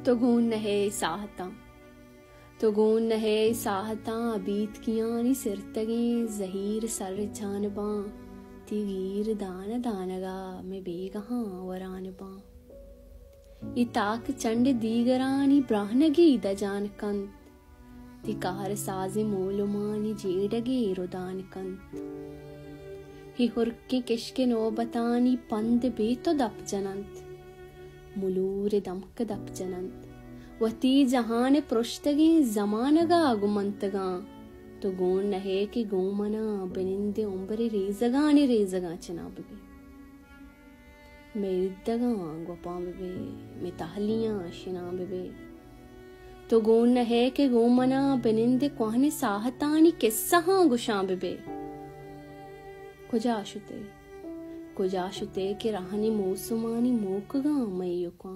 तो गून नहे साहता तो गून नहे साहता बीत कियानी सिरतगे जहीर सर जानबा तिगीर दान दानगा में बेगहा वरानबा इताक चंड दीगरानी ब्राह्नगी दजान कंत तिकार साजे मोलुमानी जेडगे रुदान कंत ही हुर्के किश्के नोबतानी पंद बेतो दप जनंत मुलूर दमक दप जनंत वती जहान पृष्ठगे जमानगा गुमंतगा तो गून नहे के गोमना बिनिंदे उम्बरे रेजगाने रेजगा चनाबे मेरिद्दगा गोपा बेबे में ताहलियां शिना बेबे तो गून नहे के गोमना बिनिंदे कोहने साहतानी किस्सा गुशा बेबे कुजाशुते के रहनी मौसुमानी मोकगा मयुका